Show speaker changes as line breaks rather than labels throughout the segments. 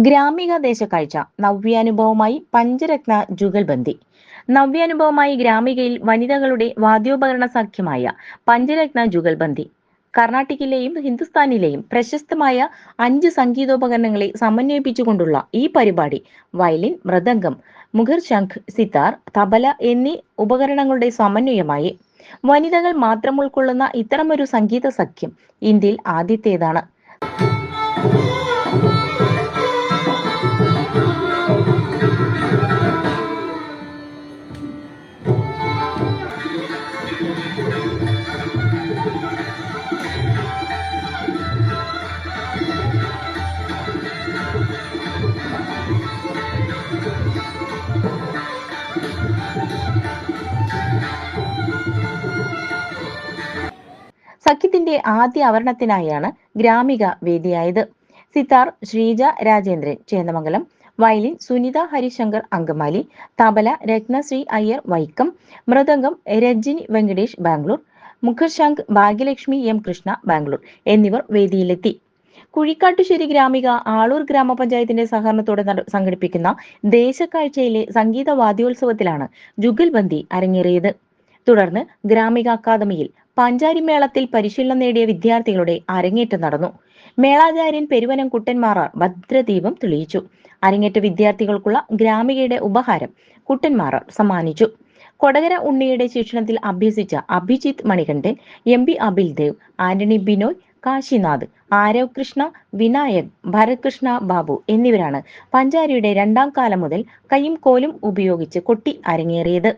ഗ്രാമിക ദേശക്കാഴ്ച നവ്യാനുഭവമായി പഞ്ചരത്ന ജുഗൽബന്ദി. നവ്യാനുഭവമായി ഗ്രാമികയിൽ വനിതകളുടെ വാദ്യോപകരണ സഖ്യമായ പഞ്ചരത്ന ജുഗൽബന്ദി. കർണാട്ടിക്കിലെയും ഹിന്ദുസ്ഥാനിലെയും പ്രശസ്തമായ 5 സംഗീതോപകരണങ്ങളെ സമന്വയിപ്പിച്ചുകൊണ്ടുള്ള ഈ പരിപാടി വയലിൻ, മൃദംഗം, മുഖർശംഖ്, സിതാർ, തബല എന്നീ ഉപകരണങ്ങളുടെ സമന്വയമായി. വനിതകൾ മാത്രം ഉൾക്കൊള്ളുന്ന ഇത്തരമൊരു സംഗീത സഖ്യം ഇന്ത്യയിൽ ആദ്യത്തേതാണ്. സഖ്യത്തിന്റെ ആദ്യ ആവരണത്തിനായാണ് ഗ്രാമിക വേദിയായത്. സിതാർ ശ്രീജ രാജേന്ദ്രൻ ചേന്ദമംഗലം, വയലിൻ സുനിത ഹരിശങ്കർ അങ്കമാലി, തബല രത്നശ്രീ അയ്യർ വൈക്കം, മൃദംഗം രജനി വെങ്കടേഷ് ബാംഗ്ലൂർ, മുഖർശംഖ് ഭാഗ്യലക്ഷ്മി എം കൃഷ്ണ ബാംഗ്ലൂർ എന്നിവർ വേദിയിലെത്തി. കുഴിക്കാട്ടുശ്ശേരി ഗ്രാമിക ആളൂർ ഗ്രാമപഞ്ചായത്തിന്റെ സഹകരണത്തോടെ സംഘടിപ്പിക്കുന്ന ദേശക്കാഴ്ചയിലെ സംഗീത വാദ്യോത്സവത്തിലാണ് ജുഗൽബന്ദി അരങ്ങേറിയത്. തുടർന്ന് ഗ്രാമിക അക്കാദമിയിൽ പഞ്ചാരി മേളത്തിൽ പരിശീലനം നേടിയ വിദ്യാർത്ഥികളുടെ അരങ്ങേറ്റം നടന്നു. മേളാചാര്യൻ പെരുവനം കുട്ടന്മാറാർ ഭദ്രദീപം തെളിയിച്ചു. അരങ്ങേറ്റ വിദ്യാർത്ഥികൾക്കുള്ള ഗ്രാമികയുടെ ഉപഹാരം കുട്ടന്മാറാർ സമ്മാനിച്ചു. കൊടകര ഉണ്ണിയുടെ ശിക്ഷണത്തിൽ അഭ്യസിച്ച അഭിജിത്ത് മണികണ്ഠൻ, MP അബിൽദേവ്, ആന്റണി ബിനോയ്, കാശിനാഥ്, ആരവ് കൃഷ്ണ, വിനായക്, ഭരത്കൃഷ്ണ ബാബു എന്നിവരാണ് പഞ്ചാരിയുടെ 2ാം കാലം മുതൽ കൈയും കോലും ഉപയോഗിച്ച് കൊട്ടി അരങ്ങേറിയത്.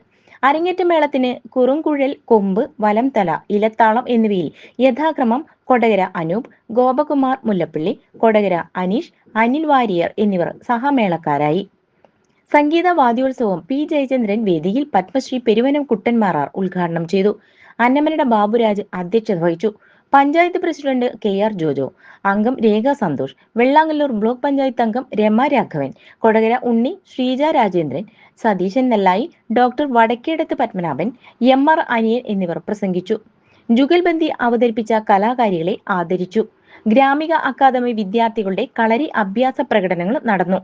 അരങ്ങേറ്റ മേളത്തിന് കുറുങ്കുഴൽ, കൊമ്പ്, വലംതല, ഇലത്താളം എന്നിവയിൽ യഥാക്രമം കൊടകര അനൂപ്, ഗോപകുമാർ മുല്ലപ്പള്ളി, കൊടകര അനീഷ്, അനിൽ വാരിയർ എന്നിവർ സഹമേളക്കാരായി. സംഗീത വാദ്യോത്സവം P ജയചന്ദ്രൻ വേദിയിൽ പത്മശ്രീ പെരുവനം കുട്ടന്മാറാർ ഉദ്ഘാടനം ചെയ്തു. അന്നമനട ബാബുരാജ് അധ്യക്ഷത വഹിച്ചു. പഞ്ചായത്ത് പ്രസിഡന്റ് KR ജോജോ, അംഗം രേഖ സന്തോഷ്, വെള്ളാങ്ങല്ലൂർ ബ്ലോക്ക് പഞ്ചായത്ത് അംഗം രമ രാഘവൻ, കൊടകര ഉണ്ണി, ശ്രീജ രാജേന്ദ്രൻ, സതീശൻ നെല്ലായി, ഡോക്ടർ വടക്കേടത്ത് പത്മനാഭൻ, MR അനിയൻ എന്നിവർ പ്രസംഗിച്ചു. ജുഗൽബന്ദി അവതരിപ്പിച്ച കലാകാരികളെ ആദരിച്ചു. ഗ്രാമിക അക്കാദമി വിദ്യാർത്ഥികളുടെ കളരി അഭ്യാസ പ്രകടനങ്ങൾ നടന്നു.